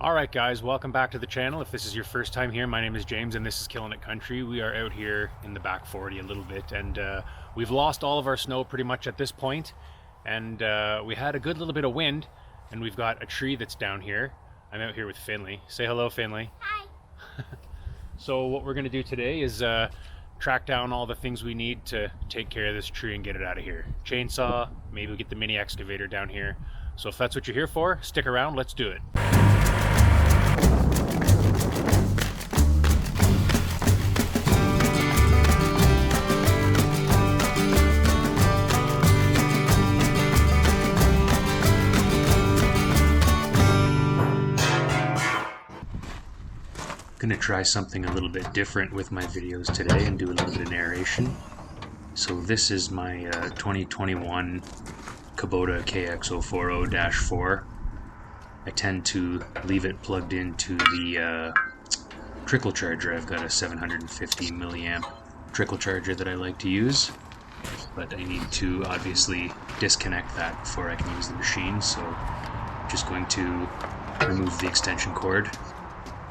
Alright guys, welcome back to the channel. If this is your first time here, my name is James and this is Killing It Country. We are out here in the back 40 a little bit, and we've lost all of our snow pretty much at this point, and we had a good little bit of wind, and we've got a tree that's down here. I'm out here with Finley. Say hello, Finley. Hi. So what we're going to do today is track down all the things we need to take care of this tree and get it out of here. Chainsaw, maybe we'll get the mini excavator down here. So if that's what you're here for, stick around, let's do it. I'm going to try something a little bit different with my videos today and do a little bit of narration. So this is my 2021 Kubota KX040-4. I tend to leave it plugged into the trickle charger. I've got a 750 milliamp trickle charger that I like to use, but I need to obviously disconnect that before I can use the machine, so I'm just going to remove the extension cord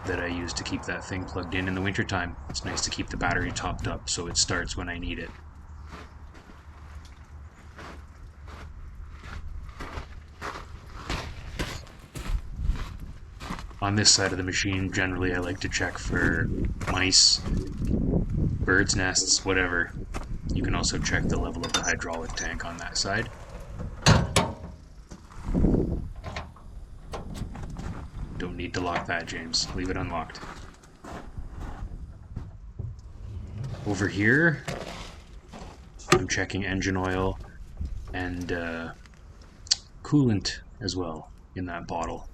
that I use to keep that thing plugged in the wintertime. It's nice to keep the battery topped up so it starts when I need it. On this side of the machine, generally I like to check for mice, birds' nests, whatever. You can also check the level of the hydraulic tank on that side. Don't need to lock that, James. Leave it unlocked. Over here, I'm checking engine oil and coolant as well in that bottle.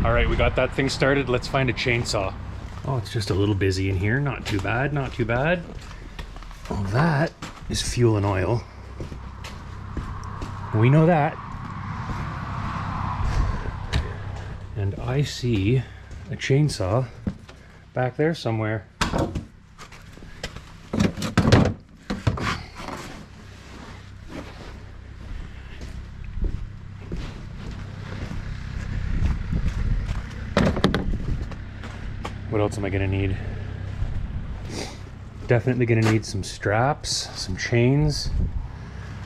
Alright, we got that thing started. Let's find a chainsaw. Oh, it's just a little busy in here. Not too bad, not too bad. Oh, that is fuel and oil. We know that. And I see a chainsaw back there somewhere. What else am I gonna need? Definitely gonna need some straps, some chains,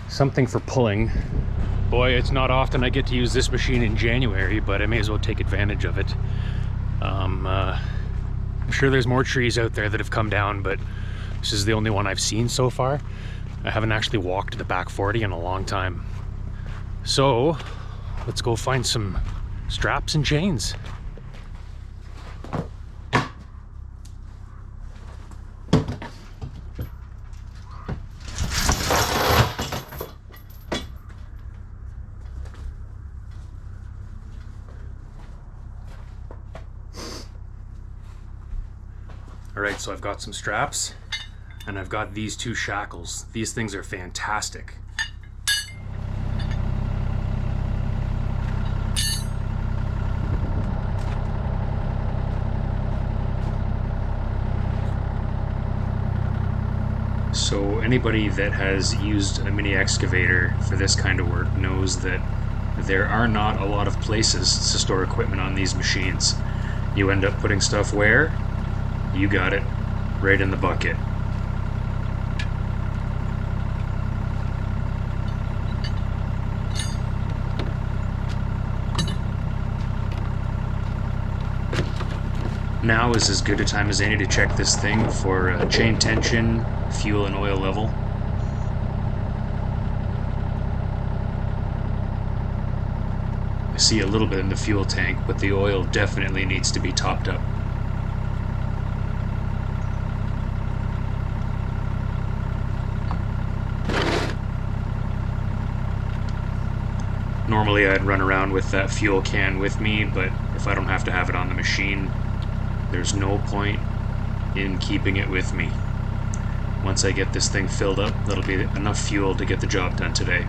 something for pulling. Boy, it's not often I get to use this machine in January, but I may as well take advantage of it. I'm sure there's more trees out there that have come down, but this is the only one I've seen so far. I haven't actually walked the back 40 in a long time. So, let's go find some straps and chains. Alright, so I've got some straps, and I've got these two shackles. These things are fantastic. So anybody that has used a mini excavator for this kind of work knows that there are not a lot of places to store equipment on these machines. You end up putting stuff where? You got it, right in the bucket. Now is as good a time as any to check this thing for chain tension, fuel and oil level. I see a little bit in the fuel tank, but the oil definitely needs to be topped up. Normally I'd run around with that fuel can with me, but if I don't have to have it on the machine, there's no point in keeping it with me. Once I get this thing filled up, that'll be enough fuel to get the job done today.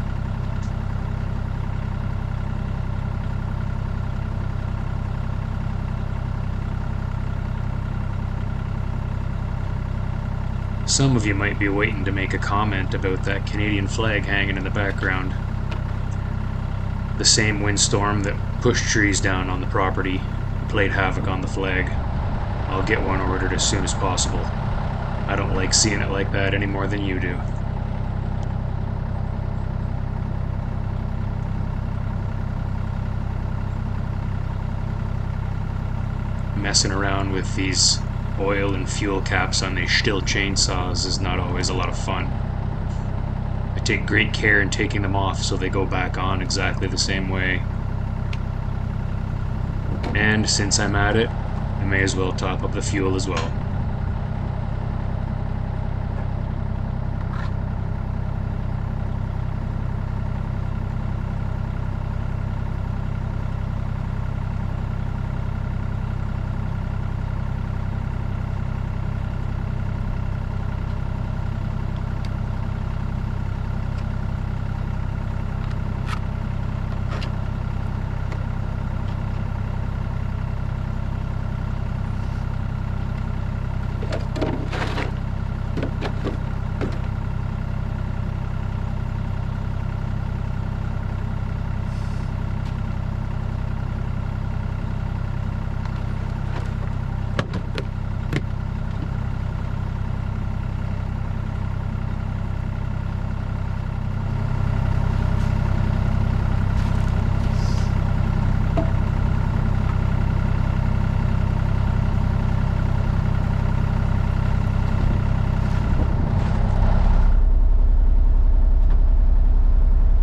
Some of you might be waiting to make a comment about that Canadian flag hanging in the background. The same windstorm that pushed trees down on the property and played havoc on the flag. I'll get one ordered as soon as possible. I don't like seeing it like that any more than you do. Messing around with these oil and fuel caps on these Stihl chainsaws is not always a lot of fun. I take great care in taking them off so they go back on exactly the same way. And since I'm at it, I may as well top up the fuel as well.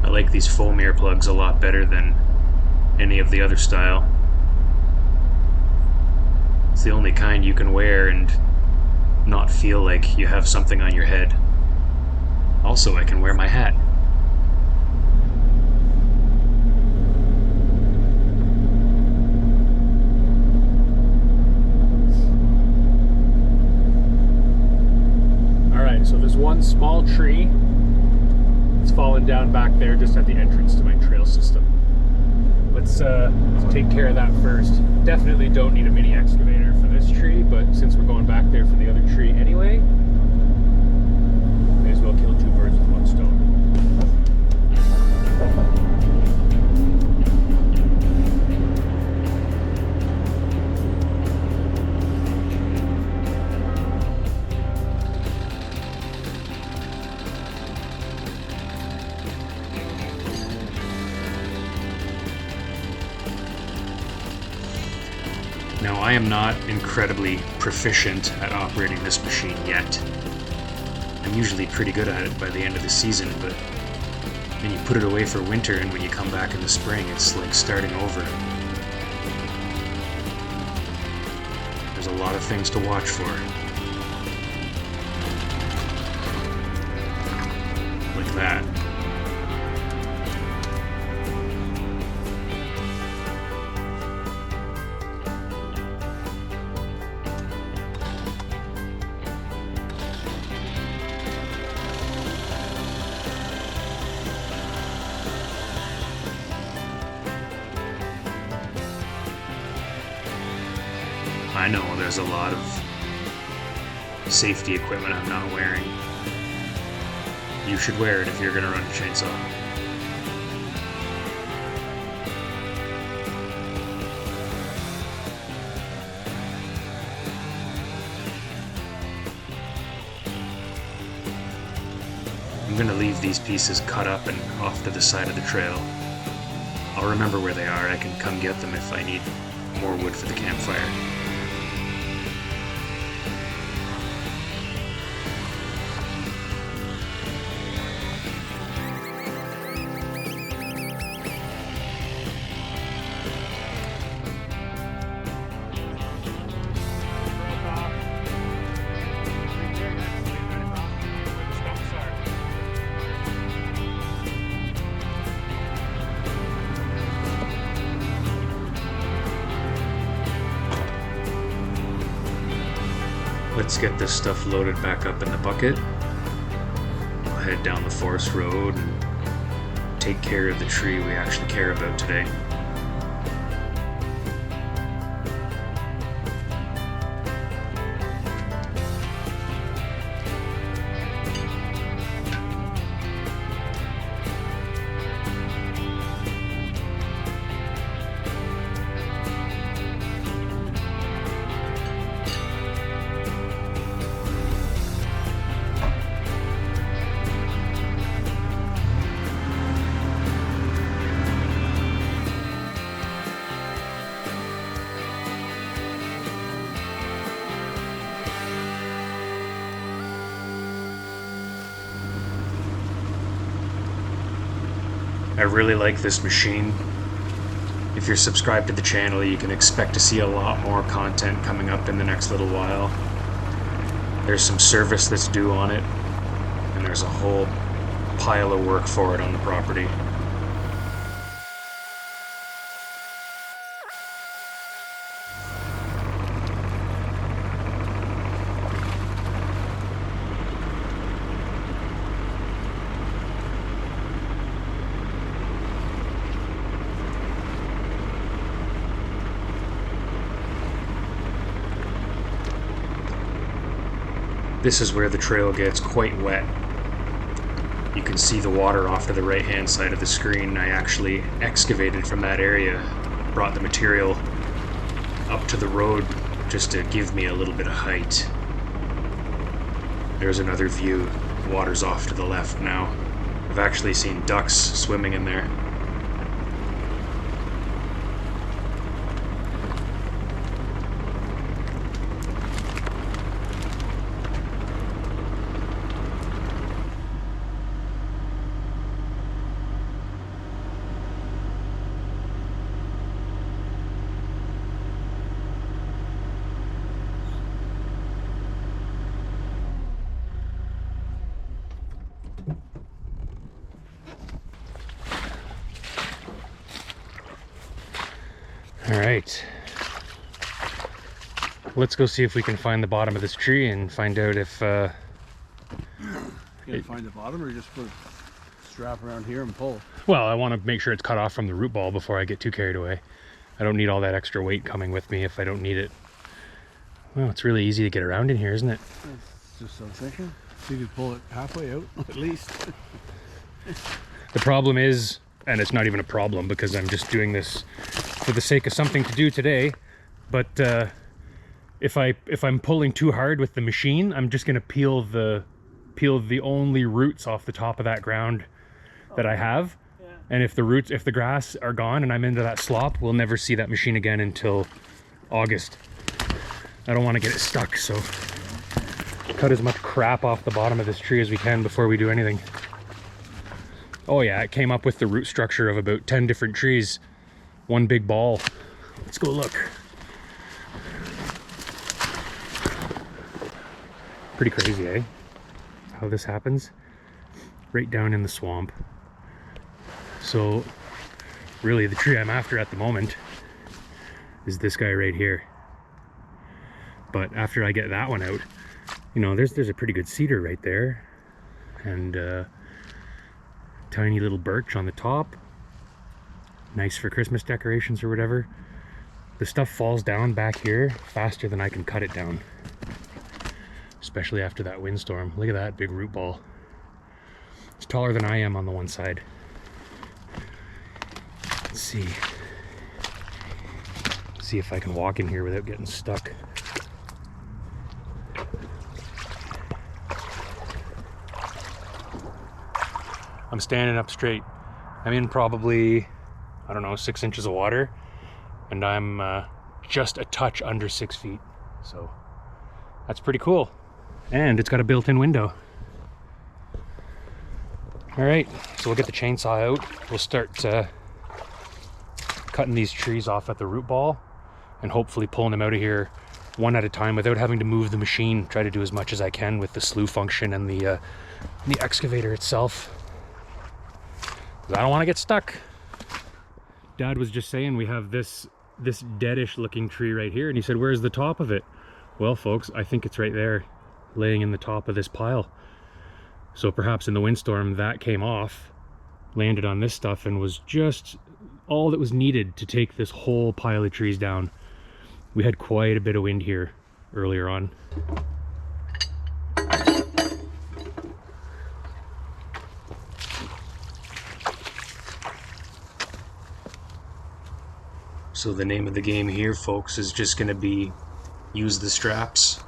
I like these foam earplugs a lot better than any of the other style. It's the only kind you can wear and not feel like you have something on your head. Also, I can wear my hat. Alright, so there's one small tree. It's fallen down back there just at the entrance to my trail system. Let's take care of that first. Definitely don't need a mini excavator for this tree, but since we're going back there for the other tree anyway, may as well kill two birds with one stone. Now, I am not incredibly proficient at operating this machine yet. I'm usually pretty good at it by the end of the season, but then you put it away for winter, and when you come back in the spring, it's like starting over. There's a lot of things to watch for. Like that. I know there's a lot of safety equipment I'm not wearing. You should wear it if you're going to run a chainsaw. I'm going to leave these pieces cut up and off to the side of the trail. I'll remember where they are. I can come get them if I need more wood for the campfire. Let's get this stuff loaded back up in the bucket. We'll head down the forest road and take care of the tree we actually care about today. I really like this machine. If you're subscribed to the channel, you can expect to see a lot more content coming up in the next little while. There's some service that's due on it, and there's a whole pile of work for it on the property. This is where the trail gets quite wet. You can see the water off to the right hand side of the screen. I actually excavated from that area, brought the material up to the road just to give me a little bit of height. There's another view. Water's off to the left now. I've actually seen ducks swimming in there. All right, let's go see if we can find the bottom of this tree and find out if you can find the bottom, or just put a strap around here and pull. Well, I want to make sure it's cut off from the root ball before I get too carried away. I don't need all that extra weight coming with me if I don't need it. Well, it's really easy to get around in here, isn't it? That's just what I'm thinking. So you could pull it halfway out at least. The problem is, and it's not even a problem because I'm just doing this for the sake of something to do today, but if I'm pulling too hard with the machine, I'm just going to peel the only roots off the top of that ground that I have. Yeah. And if the grass are gone and I'm into that slop, we'll never see that machine again until August. I don't want to get it stuck, so cut as much crap off the bottom of this tree as we can before we do anything. Oh yeah, it came up with the root structure of about 10 different trees. One big ball. Let's go look. Pretty crazy, eh? How this happens. Right down in the swamp. So, really the tree I'm after at the moment is this guy right here. But after I get that one out, you know, there's a pretty good cedar right there. And tiny little birch on the top. Nice for Christmas decorations or whatever. The stuff falls down back here faster than I can cut it down. Especially after that windstorm. Look at that big root ball. It's taller than I am on the one side. Let's see. See if I can walk in here without getting stuck. I'm standing up straight. I'm in probably, I don't know, 6 inches of water, and I'm just a touch under 6 feet. So that's pretty cool. And it's got a built-in window. All right, so we'll get the chainsaw out. We'll start cutting these trees off at the root ball and hopefully pulling them out of here one at a time without having to move the machine. Try to do as much as I can with the slew function and the excavator itself. I don't want to get stuck. Dad was just saying we have this deadish looking tree right here, and he said, where's the top of it? Well, folks, I think it's right there, laying in the top of this pile. So perhaps in the windstorm that came off, landed on this stuff, and was just all that was needed to take this whole pile of trees down. We had quite a bit of wind here earlier on. So the name of the game here, folks, is just going to be use the straps,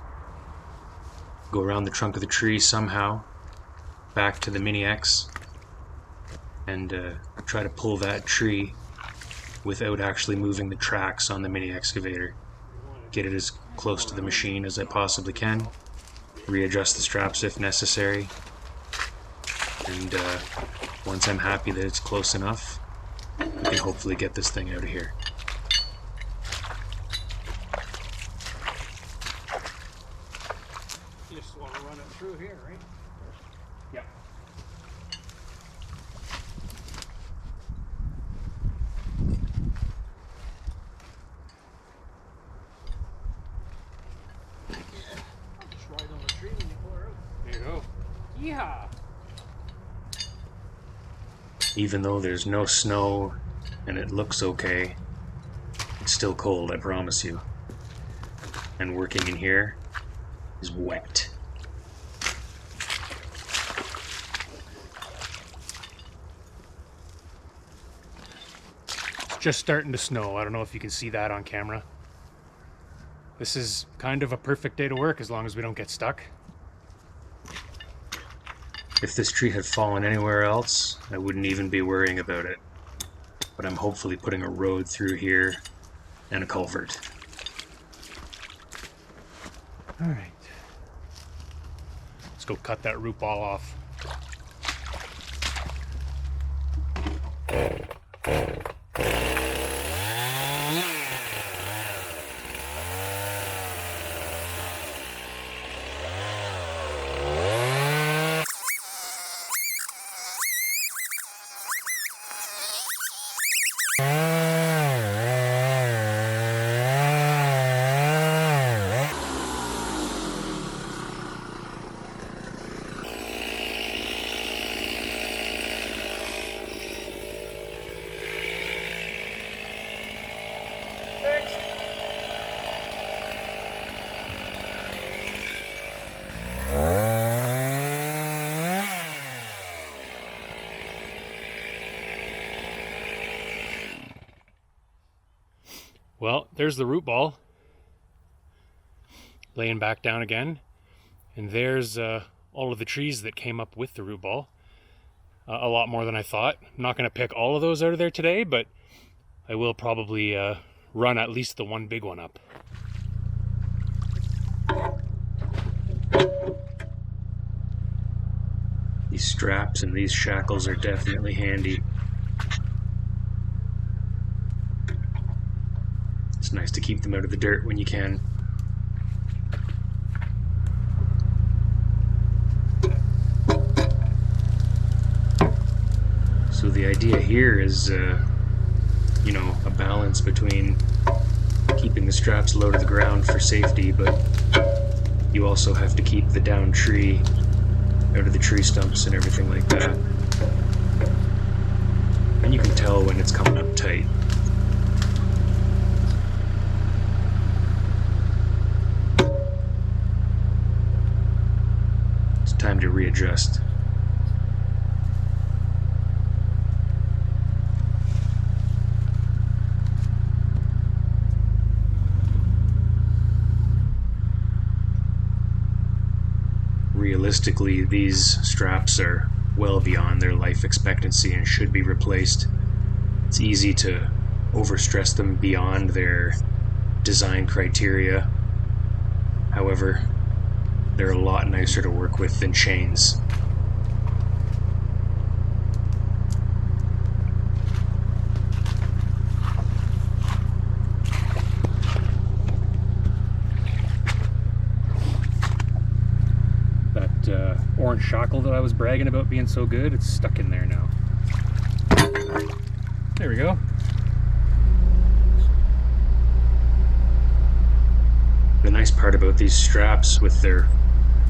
go around the trunk of the tree somehow, back to the Mini X, and try to pull that tree without actually moving the tracks on the mini excavator. Get it as close to the machine as I possibly can, readjust the straps if necessary, and once I'm happy that it's close enough, we can hopefully get this thing out of here. You just want to run it through here, right? Yeah. Just ride on the tree when you pull her out. There you go. Yeehaw! Even though there's no snow and it looks okay, it's still cold, I promise you. And working in here is wet. It's just starting to snow. I don't know if you can see that on camera. This is kind of a perfect day to work as long as we don't get stuck. If this tree had fallen anywhere else, I wouldn't even be worrying about it. But I'm hopefully putting a road through here and a culvert. Alright. Let's go cut that root ball off. Well, there's the root ball laying back down again, and there's all of the trees that came up with the root ball. A lot more than I thought. I'm not going to pick all of those out of there today, but I will probably run at least the one big one up. These straps and these shackles are definitely handy. It's nice to keep them out of the dirt when you can. So the idea here is, you know, a balance between keeping the straps low to the ground for safety, but you also have to keep the down tree out of the tree stumps and everything like that. And you can tell when it's coming up tight. Time to readjust. Realistically, these straps are well beyond their life expectancy and should be replaced. It's easy to overstress them beyond their design criteria. However, they're a lot nicer to work with than chains. That orange shackle that I was bragging about being so good, it's stuck in there now. There we go. The nice nice part about these straps with their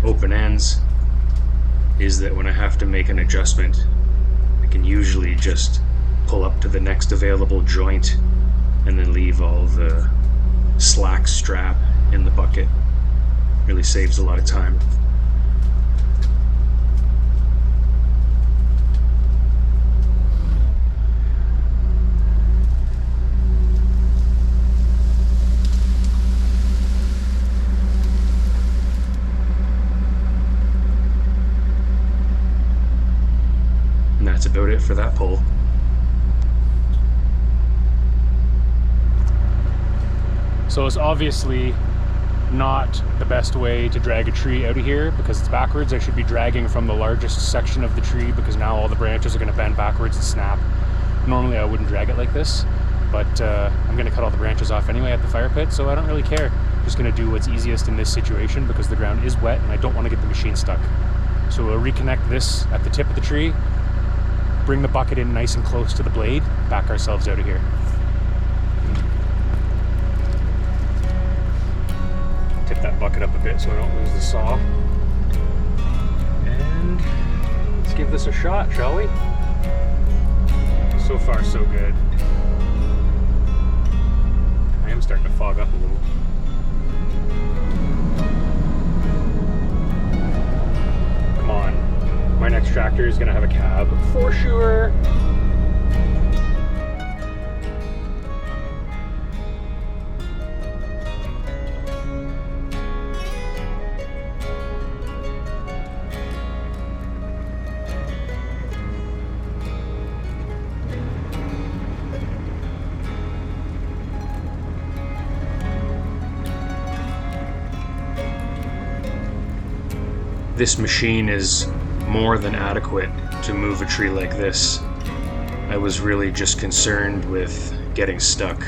open ends is that when I have to make an adjustment, I can usually just pull up to the next available joint and then leave all the slack strap in the bucket. Really saves a lot of time. And that's about it for that pull. So it's obviously not the best way to drag a tree out of here because it's backwards. I should be dragging from the largest section of the tree because now all the branches are going to bend backwards and snap. Normally I wouldn't drag it like this, but I'm going to cut all the branches off anyway at the fire pit, so I don't really care. I'm just going to do what's easiest in this situation because the ground is wet and I don't want to get the machine stuck. So we'll reconnect this at the tip of the tree, bring the bucket in nice and close to the blade, back ourselves out of here. Tip that bucket up a bit so I don't lose the saw. And let's give this a shot, shall we? So far, so good. I am starting to fog up a little. Come on. My next tractor is going to have a cab for sure. This machine is more than adequate to move a tree like this. I was really just concerned with getting stuck.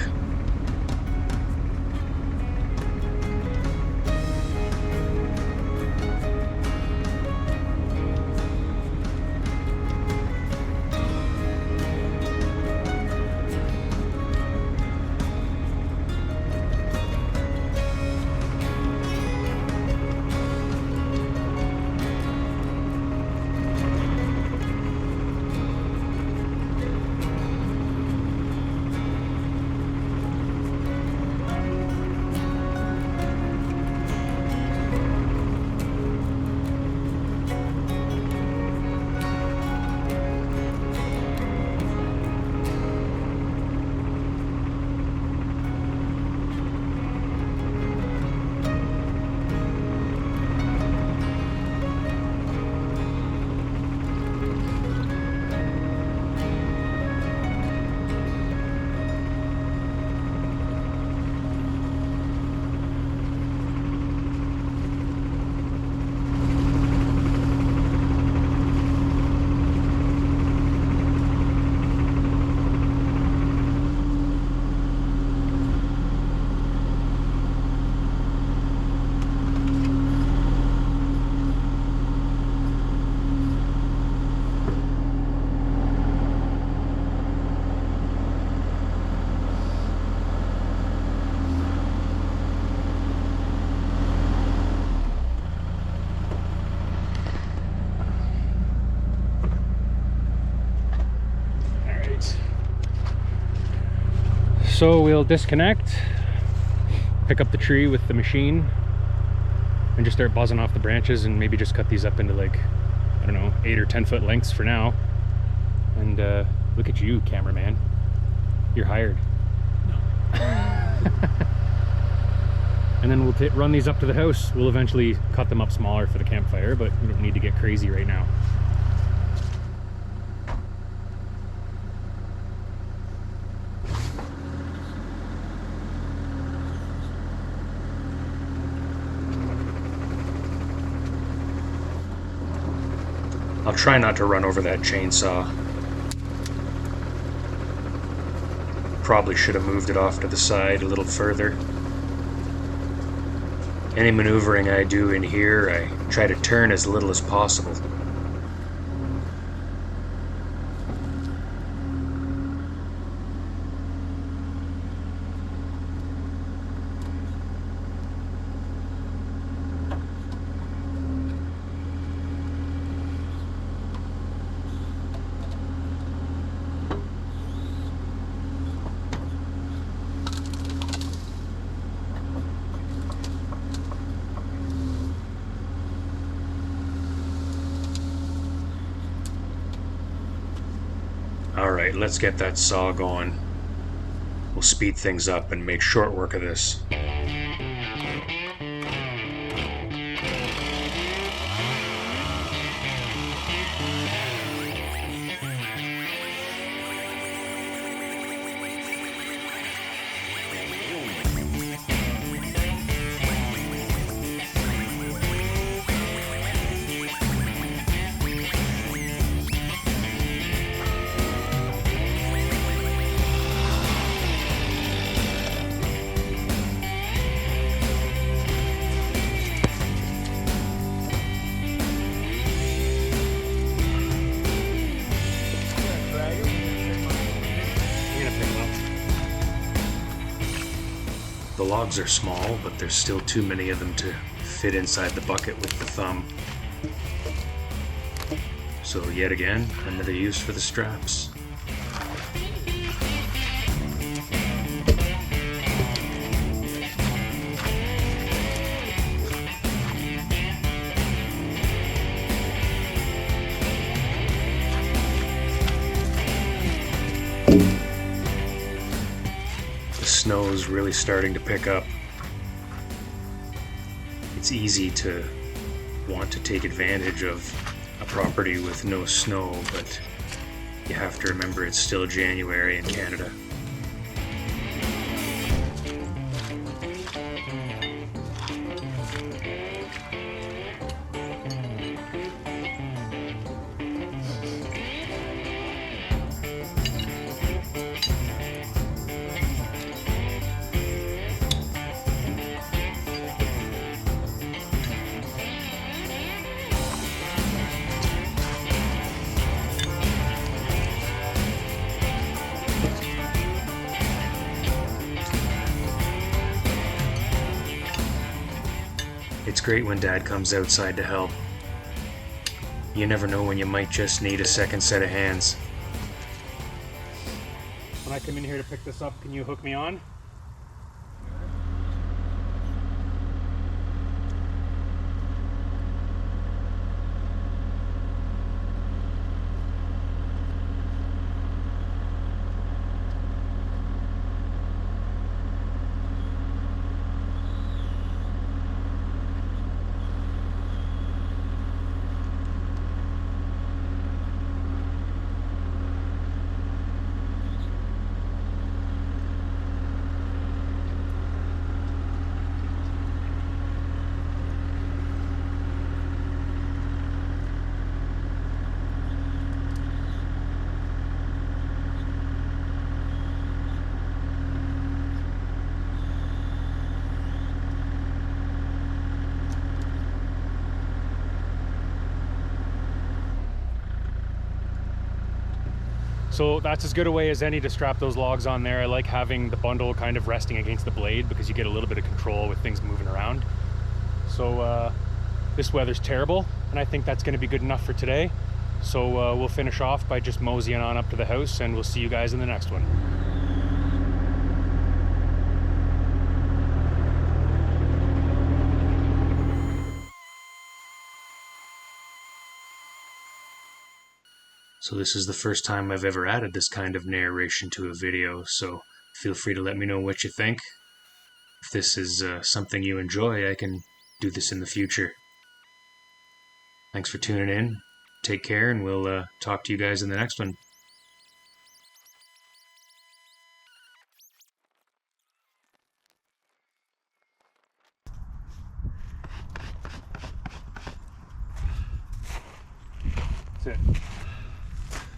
So we'll disconnect, pick up the tree with the machine, and just start buzzing off the branches and maybe just cut these up into like, I don't know, 8 or 10 foot lengths for now. And look at you, cameraman. You're hired. No. And then we'll run these up to the house. We'll eventually cut them up smaller for the campfire, but we don't need to get crazy right now. I'll try not to run over that chainsaw. Probably should have moved it off to the side a little further. Any maneuvering I do in here, I try to turn as little as possible. Alright, let's get that saw going. We'll speed things up and make short work of this. The logs are small, but there's still too many of them to fit inside the bucket with the thumb. So yet again, another use for the straps. The snow is really starting to pick up. It's easy to want to take advantage of a property with no snow, but you have to remember it's still January in Canada. It's great when Dad comes outside to help. You never know when you might just need a second set of hands. When I come in here to pick this up, can you hook me on? So that's as good a way as any to strap those logs on there. I like having the bundle kind of resting against the blade because you get a little bit of control with things moving around. So this weather's terrible, and I think that's going to be good enough for today. So we'll finish off by just moseying on up to the house, and we'll see you guys in the next one. So this is the first time I've ever added this kind of narration to a video, so feel free to let me know what you think. If this is something you enjoy, I can do this in the future. Thanks for tuning in. Take care, and we'll talk to you guys in the next one. That's it.